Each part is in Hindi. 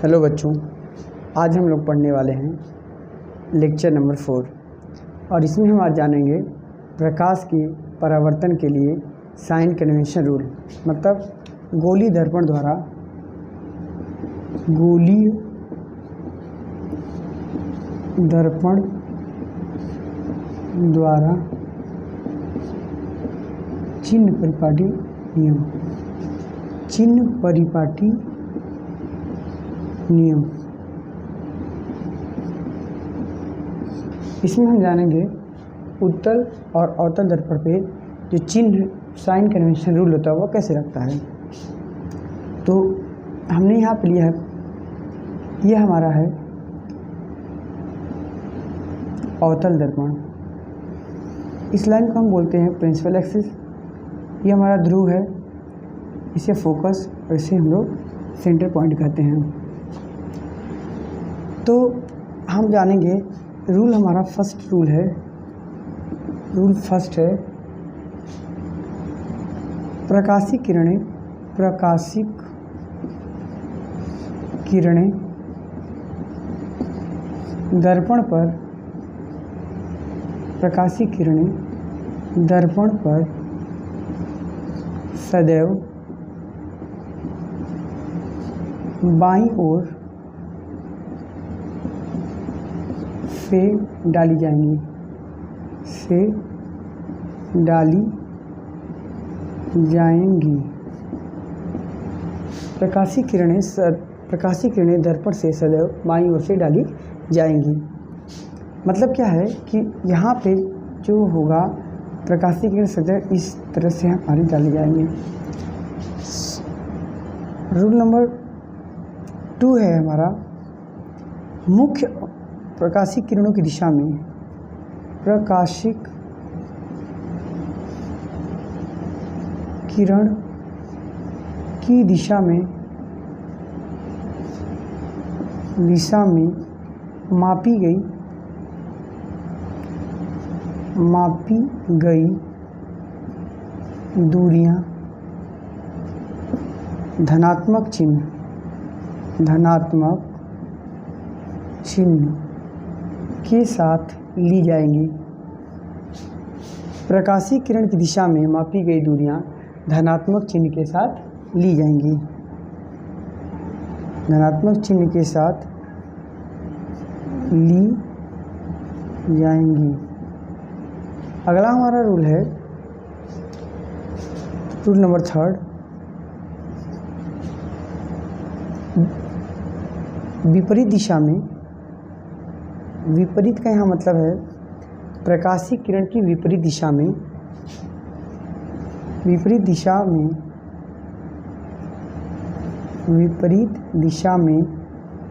हेलो बच्चों, आज हम लोग पढ़ने वाले हैं लेक्चर नंबर 4 और इसमें हम आज जानेंगे प्रकाश के परावर्तन के लिए साइन कन्वेंशन रूल। मतलब गोलीय दर्पण द्वारा चिन्ह परिपाटी नियम। इसमें हम जानेंगे उत्तल और अवतल दर्पण पे जो चिन्ह साइन कन्वेंशन रूल होता है वो कैसे लगता है। तो हमने यहाँ पे लिया है, ये हमारा है अवतल दर्पण। इस लाइन को हम बोलते हैं प्रिंसिपल एक्सिस। ये हमारा ध्रुव है, इसे फोकस और इसे हम लोग सेंटर पॉइंट कहते हैं। तो हम जानेंगे रूल, हमारा फर्स्ट रूल है, रूल फर्स्ट है प्रकाशिक किरणें दर्पण पर सदैव बाईं ओर से डाली जाएंगी, प्रकाशिक किरणें दर्पण से सदैव बाईं ओर से डाली जाएंगी। मतलब क्या है कि यहाँ पे जो होगा प्रकाशिक किरण सदैव इस तरह से हमारी डाली जाएंगी। रूल नंबर 2 है हमारा मुख्य प्रकाशिक किरणों की दिशा में मापी गई दूरियां धनात्मक चिन्ह के साथ ली जाएंगी। प्रकाशिक किरण की दिशा में मापी गई दूरियां धनात्मक चिन्ह के साथ ली जाएंगी, अगला हमारा रूल है रूल नंबर 3, विपरीत दिशा में। विपरीत का यहाँ मतलब है प्रकाशिक किरण की विपरीत दिशा में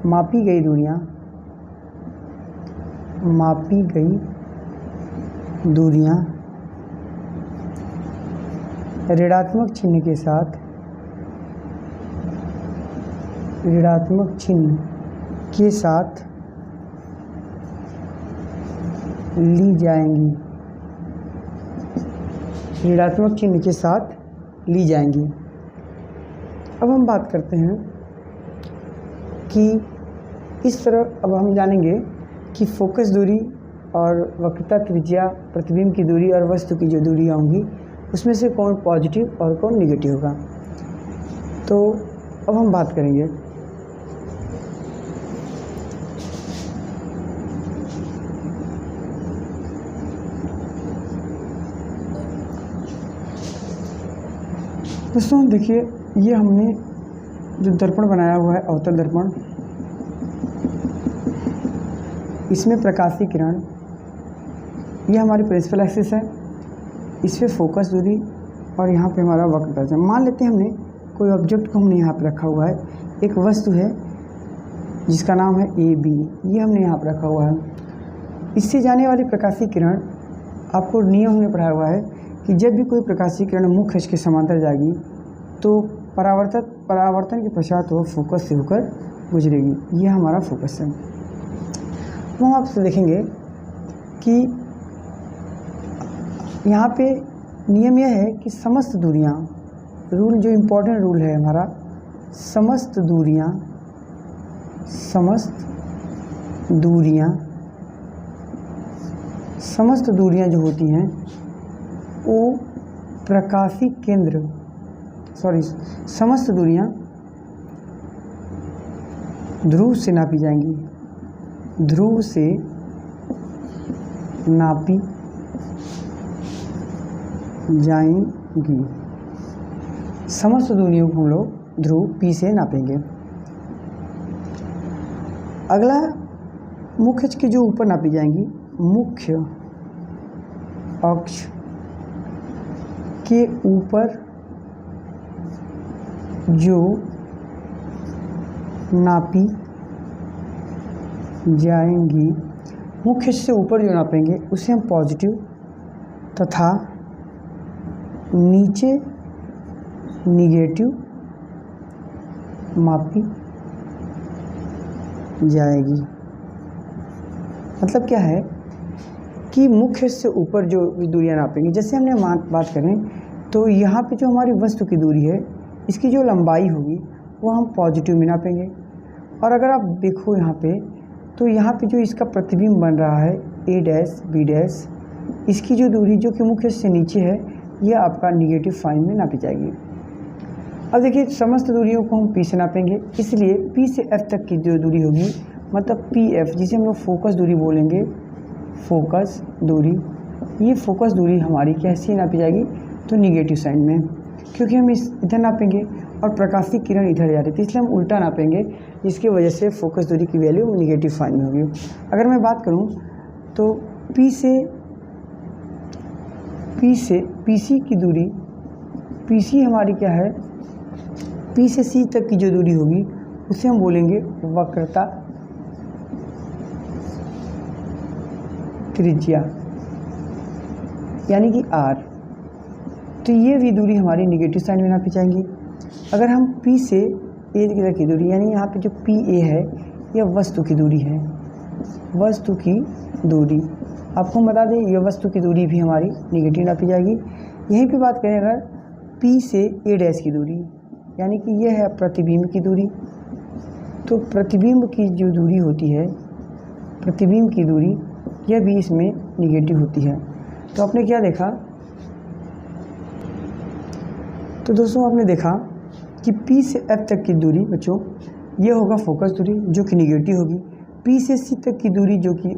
मापी गई दूरियां ऋणात्मक चिन्ह के साथ ली जाएंगी। अब हम बात करते हैं कि इस तरह अब हम जानेंगे कि फोकस दूरी और वक्रता त्रिज्या, प्रतिबिंब की दूरी और वस्तु की जो दूरियाँ होंगी उसमें से कौन पॉजिटिव और कौन निगेटिव होगा। तो अब हम बात करेंगे दोस्तों। देखिए, ये हमने जो दर्पण बनाया हुआ है अवतल दर्पण, इसमें प्रकाशिक किरण, ये हमारी प्रिंसिपल एक्सिस है, इस पे फोकस दूरी और यहाँ पे हमारा वक्रता। मान लेते हैं हमने कोई ऑब्जेक्ट को हमने यहाँ पे रखा हुआ है, एक वस्तु है जिसका नाम है AB, ये हमने यहाँ पे रखा हुआ है। इससे जाने वाली प्रकाशिक किरण, आपको नियम हमने पढ़ाया हुआ है कि जब भी कोई प्रकाशिक किरण मुख्य अक्ष के समांतर जाएगी तो परावर्तन के पश्चात वो फोकस से होकर गुजरेगी। ये हमारा फोकस है। तो हम आपसे देखेंगे कि यहाँ पे नियम यह है कि समस्त दूरियाँ, रूल जो इम्पोर्टेंट रूल है हमारा, समस्त दूरियाँ समस्त दूरियां जो होती हैं वो प्रकाशीय केंद्र समस्त दूरियां ध्रुव से नापी जाएंगी, ध्रुव से नापी जाएंगी। समस्त दूरियों को हम लोग ध्रुव P से नापेंगे। अगला मुख्य अक्ष के जो ऊपर नापी जाएंगी, मुख्य अक्ष के ऊपर जो नापी जाएंगी, मुख्य अक्ष से ऊपर जो नापेंगे उसे हम पॉजिटिव तथा नीचे निगेटिव मापी जाएगी। मतलब क्या है कि मुख्य से ऊपर जो दूरियां नापेंगे, जैसे हमने बात करें तो यहाँ पे जो हमारी वस्तु की दूरी है, इसकी जो लंबाई होगी वो हम पॉजिटिव में नापेंगे। और अगर आप देखो यहाँ पे तो यहाँ पे जो इसका प्रतिबिंब बन रहा है A डैश B डैश, इसकी जो दूरी जो कि मुख्य से नीचे है, यह आपका निगेटिव साइन में नापी जाएगी। अब देखिए समस्त दूरियों को हम P से नापेंगे, इसलिए P से F तक की जो दूरी होगी मतलब PF, जिसे हम लोग फोकस दूरी बोलेंगे, फोकस दूरी, ये फोकस दूरी हमारी कैसी नापी जाएगी तो निगेटिव साइन में, क्योंकि हम इधर नापेंगे और प्रकाशीय किरण इधर जा रही थी, इसलिए हम उल्टा नापेंगे, जिसकी वजह से फोकस दूरी की वैल्यू निगेटिव साइन में होगी। अगर मैं बात करूं तो PC की दूरी, PC हमारी क्या है, P से C तक की जो दूरी होगी उसे हम बोलेंगे वक्रता त्रिज्या, यानी कि R। तो ये भी दूरी हमारी निगेटिव साइन में नापी जाएंगी। अगर हम P से A तक की दूरी, यानी यहाँ पे जो PA है यह वस्तु की दूरी है, वस्तु की दूरी आपको हम बता दें, यह वस्तु की दूरी भी हमारी निगेटिव नापी जाएगी। यहीं पे बात करें अगर P से A डैश की दूरी, यानी कि यह है प्रतिबिंब की दूरी, तो प्रतिबिंब की जो दूरी होती है, प्रतिबिंब की दूरी यह भी इसमें निगेटिव होती है। तो आपने क्या देखा, तो दोस्तों आपने देखा कि P से F तक की दूरी बच्चों यह होगा फोकस दूरी जो कि निगेटिव होगी। P से C तक की दूरी जो कि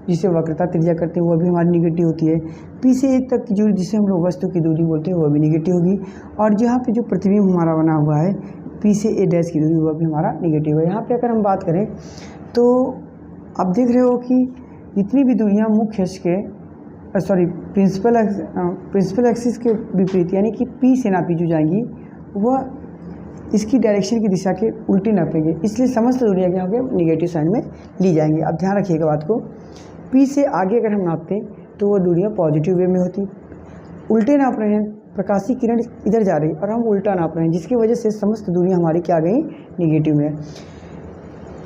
जिसे वक्रता त्रिज्या करते हैं वह भी हमारी निगेटिव होती है। P से A तक की दूरी जिसे हम लोग वस्तु की दूरी बोलते हैं वह भी निगेटिव होगी। और जहाँ पे जो प्रतिबिंब हमारा बना हुआ है P से A डैश की दूरी वह भी हमारा निगेटिव है। यहाँ पे अगर हम बात करें तो आप देख रहे हो कि जितनी भी दूरियाँ मुख्य अक्ष के प्रिंसिपल एक्सिस के विपरीत यानी कि P से नापी जो जाएंगी वह इसकी डायरेक्शन की दिशा के उल्टी नापेंगे, इसलिए समस्त दूरियाँ क्या होंगे निगेटिव साइन में ली जाएंगी। अब ध्यान रखिएगा बात को, P से आगे अगर हम नापते तो वो दूरियाँ पॉजिटिव वे में होती, उल्टे नाप रहे हैं, प्रकाशीय किरण इधर जा रही और हम उल्टा नाप रहे हैं, जिसकी वजह से समस्त दूरियाँ हमारी क्या आ गई निगेटिव में।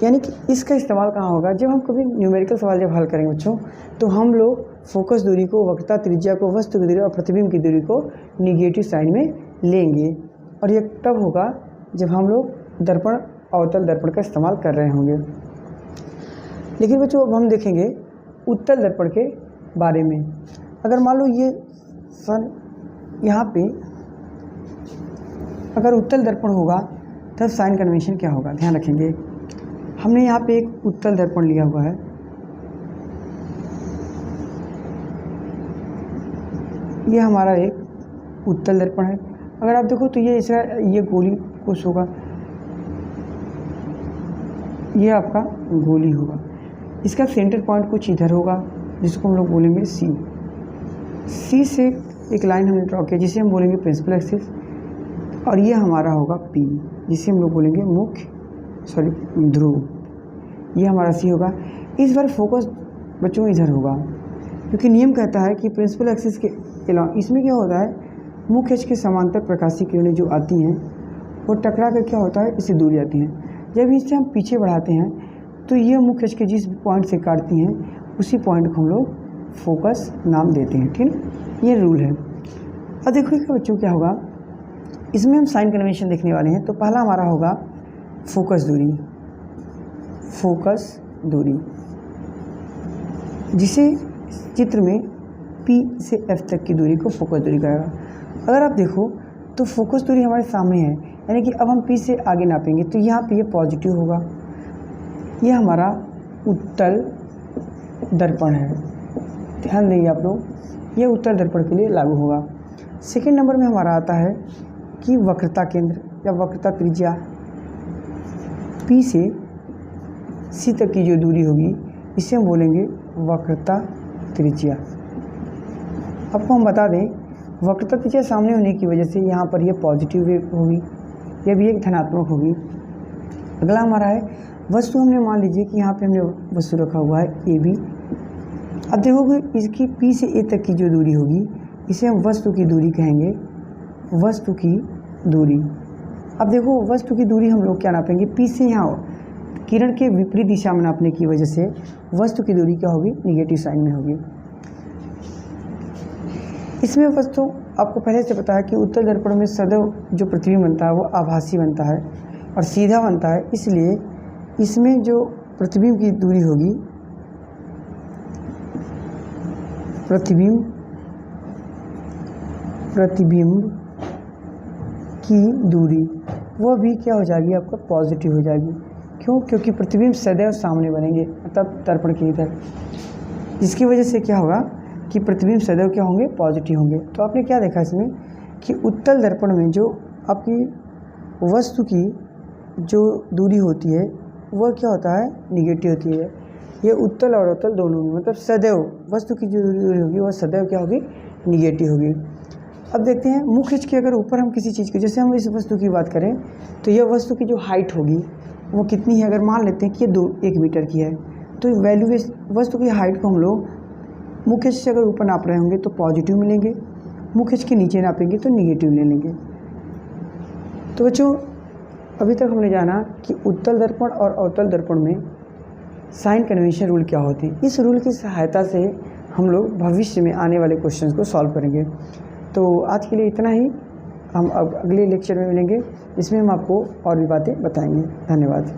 यानी कि इसका इस्तेमाल कहाँ होगा, जब हम कभी न्यूमेरिकल सवाल जब हल करेंगे बच्चों, तो हम लोग फोकस दूरी को, वक्रता त्रिज्या को, वस्तु की दूरी और प्रतिबिंब की दूरी को निगेटिव साइन में लेंगे। और ये तब होगा जब हम लोग दर्पण, अवतल दर्पण का इस्तेमाल कर रहे होंगे। लेकिन बच्चों अब हम देखेंगे उत्तल दर्पण के बारे में। अगर मान लो ये सन यहाँ पे अगर उत्तल दर्पण होगा तब साइन कन्वेंशन क्या होगा, ध्यान रखेंगे। हमने यहाँ पे एक उत्तल दर्पण लिया हुआ है, ये हमारा एक उत्तल दर्पण है। अगर आप देखो तो ये इसका ये गोली कुछ होगा, ये आपका गोली होगा, इसका सेंटर पॉइंट कुछ इधर होगा जिसको हम लोग बोलेंगे सी। सी से एक लाइन हमने ड्रॉ किया जिसे हम बोलेंगे प्रिंसिपल एक्सिस, और ये हमारा होगा पी जिसे हम लोग बोलेंगे ध्रुव, ये हमारा सी होगा। इस बार फोकस बच्चों इधर होगा, क्योंकि नियम कहता है कि प्रिंसिपल एक्सिस के अलावा इसमें क्या होता है, मुख्य अक्ष के समांतर प्रकाशीय किरणें जो आती हैं वो टकरा कर क्या होता है, इससे दूर जाती हैं। जब इसे हम पीछे बढ़ाते हैं तो ये मुख्य अक्ष के जिस पॉइंट से काटती हैं उसी पॉइंट को हम लोग फोकस नाम देते हैं, ठीक है, ये रूल है। अब देखो कि बच्चों क्या होगा, इसमें हम साइन कन्वेंशन देखने वाले हैं। तो पहला हमारा होगा फोकस दूरी, फोकस दूरी, जिसे चित्र में P से F तक की दूरी को फोकस दूरी कहेगा। अगर आप देखो तो फोकस दूरी हमारे सामने है, यानी कि अब हम P से आगे नापेंगे तो यहाँ पे ये पॉजिटिव होगा। ये हमारा उत्तल दर्पण है, ध्यान देंगे आप लोग, ये उत्तल दर्पण के लिए लागू होगा। सेकेंड नंबर में हमारा आता है कि वक्रता केंद्र या वक्रता त्रिज्या, P से C तक की जो दूरी होगी इसे हम बोलेंगे वक्रता त्रिज्या। आपको हम बता दें वक्रता त्रिज्या सामने होने की वजह से यहाँ पर ये पॉजिटिव वेव होगी, यह भी एक धनात्मक होगी। अगला हमारा है वस्तु, हमने मान लीजिए कि यहाँ पे हमने वस्तु रखा हुआ है AB। अब देखोगे इसकी P से A तक की जो दूरी होगी इसे हम वस्तु की दूरी कहेंगे, वस्तु की दूरी। अब देखो वस्तु की दूरी हम लोग क्या नापेंगे, P से यहाँ किरण के विपरीत दिशा में नापने की वजह से वस्तु की दूरी क्या होगी, निगेटिव साइन में होगी। इसमें वस्तु आपको पहले से पता है कि उत्तल दर्पण में सदैव जो प्रतिबिंब बनता है वो आभासी बनता है और सीधा बनता है, इसलिए इसमें जो प्रतिबिंब की दूरी होगी, प्रतिबिंब की दूरी वह भी क्या हो जाएगी, आपका पॉजिटिव हो जाएगी। क्यों? क्योंकि प्रतिबिंब सदैव सामने बनेंगे, मतलब दर्पण की इधर, जिसकी वजह से क्या होगा कि प्रतिबिंब सदैव क्या होंगे, पॉजिटिव होंगे। तो आपने क्या देखा इसमें कि उत्तल दर्पण में जो आपकी वस्तु की जो दूरी होती है वह क्या होता है, निगेटिव होती है। ये उत्तल और अवतल दोनों में, मतलब सदैव वस्तु की जो दूरी होगी वह सदैव क्या होगी, निगेटिव होगी। अब देखते हैं मुख खींच के, अगर ऊपर हम किसी चीज़ की, जैसे हम इस वस्तु की बात करें तो यह वस्तु की जो हाइट होगी वो कितनी है, अगर मान लेते हैं कि ये 1 मीटर की है तो वैल्यू वस्तु की हाइट को हम लोग मुख खींच से अगर ऊपर नाप रहे होंगे तो पॉजिटिव मिलेंगे, मुख खींच के नीचे नापेंगे तो निगेटिव ले लेंगे। तो बच्चों अभी तक हमने जाना कि उत्तल दर्पण और अवतल दर्पण में साइन कन्वेंशन रूल क्या होते हैं। इस रूल की सहायता से हम लोग भविष्य में आने वाले क्वेश्चंस को सॉल्व करेंगे। तो आज के लिए इतना ही, हम अब अगले लेक्चर में मिलेंगे, इसमें हम आपको और भी बातें बताएंगे। धन्यवाद।